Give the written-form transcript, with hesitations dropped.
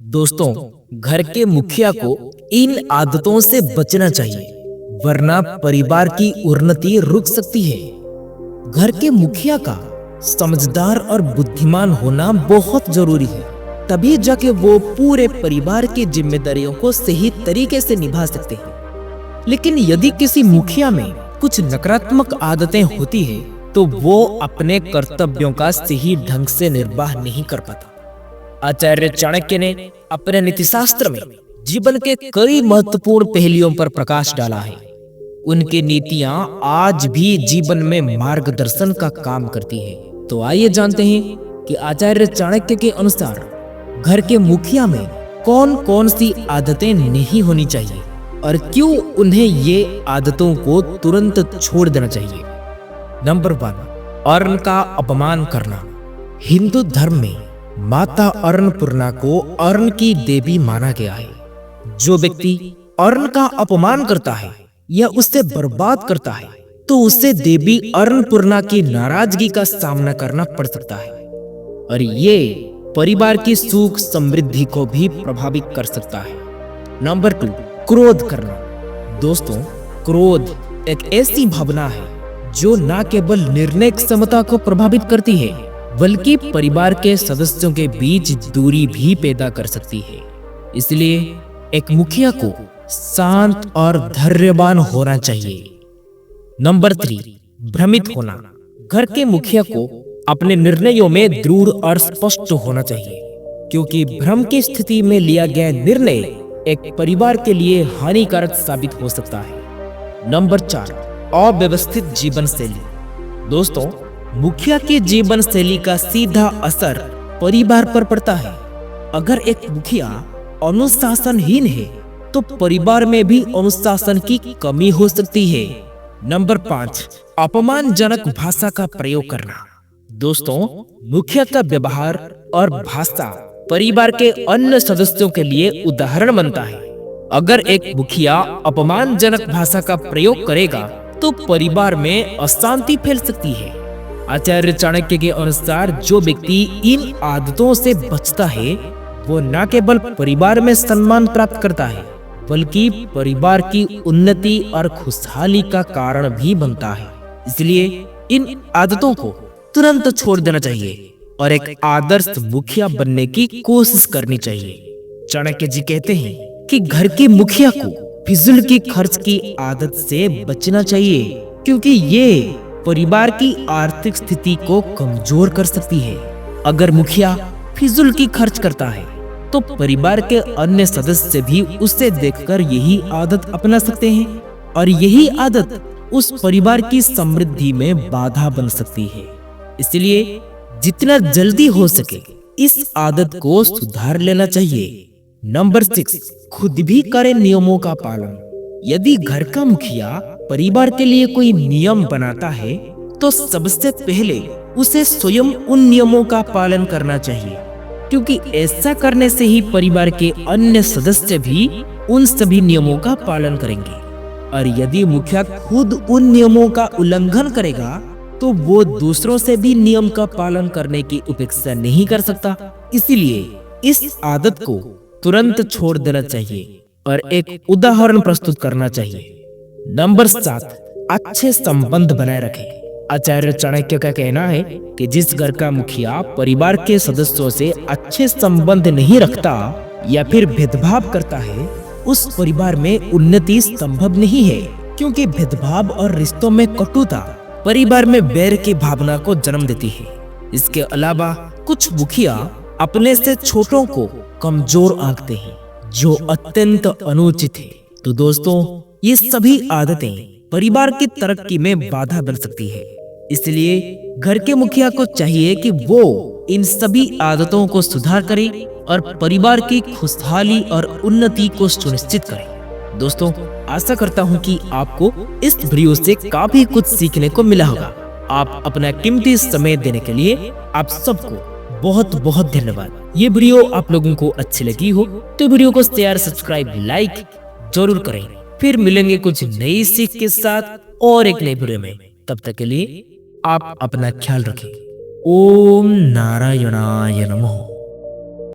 दोस्तों, घर के मुखिया को इन आदतों से बचना चाहिए, वरना परिवार की उन्नति रुक सकती है। घर के मुखिया का समझदार और बुद्धिमान होना बहुत जरूरी है, तभी जाके वो पूरे परिवार की जिम्मेदारियों को सही तरीके से निभा सकते हैं। लेकिन यदि किसी मुखिया में कुछ नकारात्मक आदतें होती है, तो वो अपने कर्तव्यों का सही ढंग से निर्वाह नहीं कर पाता। आचार्य चाणक्य ने अपने नीतिशास्त्र में जीवन के कई महत्वपूर्ण पहलुओं पर प्रकाश डाला है। उनकी नीतियां आज भी जीवन में मार्गदर्शन का काम करती है। तो आइए जानते हैं कि आचार्य चाणक्य के अनुसार घर के मुखिया में कौन कौन सी आदतें नहीं होनी चाहिए और क्यों उन्हें ये आदतों को तुरंत छोड़ देना चाहिए। नंबर 1, अर्ण का अपमान करना। हिंदू धर्म में माता अन्नपूर्णा को अर्ण की देवी माना गया है। जो व्यक्ति अर्ण का अपमान करता है या उससे बर्बाद करता है, तो उसे देवी अन्नपूर्णा की नाराजगी का सामना करना पड़ सकता है और ये परिवार की सुख समृद्धि को भी प्रभावित कर सकता है। नंबर 2, क्रोध करना। दोस्तों, क्रोध एक ऐसी भावना है जो न केवल निर्णय क्षमता को प्रभावित करती है, बल्कि परिवार के सदस्यों के बीच दूरी भी पैदा कर सकती है। इसलिए एक मुखिया को शांत और धैर्यवान होना चाहिए। नंबर 3, भ्रमित होना। घर के मुखिया को अपने निर्णयों में दृढ़ और स्पष्ट होना चाहिए, क्योंकि भ्रम की स्थिति में लिया गया निर्णय एक परिवार के लिए हानिकारक साबित हो सकता है। नंबर 4, अव्यवस्थित जीवन शैली। दोस्तों, मुखिया के जीवन शैली का सीधा असर परिवार पर पड़ता है। अगर एक मुखिया अनुशासनहीन है, तो परिवार में भी अनुशासन की कमी हो सकती है। नंबर 5, अपमानजनक भाषा का प्रयोग करना। दोस्तों, मुखिया का व्यवहार और भाषा परिवार के अन्य सदस्यों के लिए उदाहरण बनता है। अगर एक मुखिया अपमानजनक भाषा का प्रयोग करेगा, तो परिवार में अशांति फैल सकती है। आचार्य चाणक्य के अनुसार जो व्यक्ति इन आदतों से बचता है, वो न केवल परिवार में सम्मान प्राप्त करता है, बल्कि परिवार की उन्नति और खुशहाली का कारण भी बनता है। इसलिए इन आदतों को तुरंत छोड़ देना चाहिए और एक आदर्श मुखिया बनने की कोशिश करनी चाहिए। चाणक्य जी कहते हैं कि घर के मुखिया को फिजूल की खर्च की आदत से बचना चाहिए, क्योंकि ये परिवार की आर्थिक स्थिति को कमजोर कर सकती है। अगर मुखिया फिजूल की खर्च करता है, तो परिवार के अन्य सदस्य भी उसे देखकर यही आदत अपना सकते हैं और यही आदत उस परिवार की समृद्धि में बाधा बन सकती है। इसलिए जितना जल्दी हो सके इस आदत को सुधार लेना चाहिए। नंबर 6, खुद भी करें नियमों का पालन। यदि घर का मुखिया परिवार के लिए कोई नियम बनाता है, तो सबसे पहले उसे स्वयं उन नियमों का पालन करना चाहिए, क्योंकि ऐसा करने से ही परिवार के अन्य सदस्य भी उन सभी नियमों का पालन करेंगे। और यदि मुखिया खुद उन नियमों का उल्लंघन करेगा, तो वो दूसरों से भी नियम का पालन करने की अपेक्षा नहीं कर सकता। इसीलिए इस आदत को तुरंत छोड़ देना चाहिए और एक उदाहरण प्रस्तुत करना चाहिए। नंबर 7, अच्छे संबंध बनाए रखें। आचार्य चाणक्य का कहना है कि जिस घर का मुखिया परिवार के सदस्यों से अच्छे संबंध नहीं रखता या फिर भेदभाव करता है, उस परिवार में उन्नति संभव नहीं है, क्योंकि भेदभाव और रिश्तों में कटुता परिवार में बैर की भावना को जन्म देती है। इसके अलावा कुछ मुखिया अपने से छोटों को कमजोर आंकते हैं, जो अत्यंत अनुचित है। तो दोस्तों, ये सभी आदतें परिवार की तरक्की में बाधा बन सकती है। इसलिए घर के मुखिया को चाहिए कि वो इन सभी आदतों को सुधार करे और परिवार की खुशहाली और उन्नति को सुनिश्चित करे। दोस्तों, आशा करता हूँ कि आपको इस वीडियो से काफी कुछ सीखने को मिला होगा। आप अपना कीमती समय देने के लिए आप सबको बहुत बहुत धन्यवाद। ये वीडियो आप लोगों को अच्छी लगी हो तो वीडियो को शेयर, सब्सक्राइब, लाइक जरूर करें। फिर मिलेंगे कुछ नई सीख के साथ और एक नई वीडियो में। तब तक के लिए आप अपना ख्याल रखें। ओम नारायणाय नमः।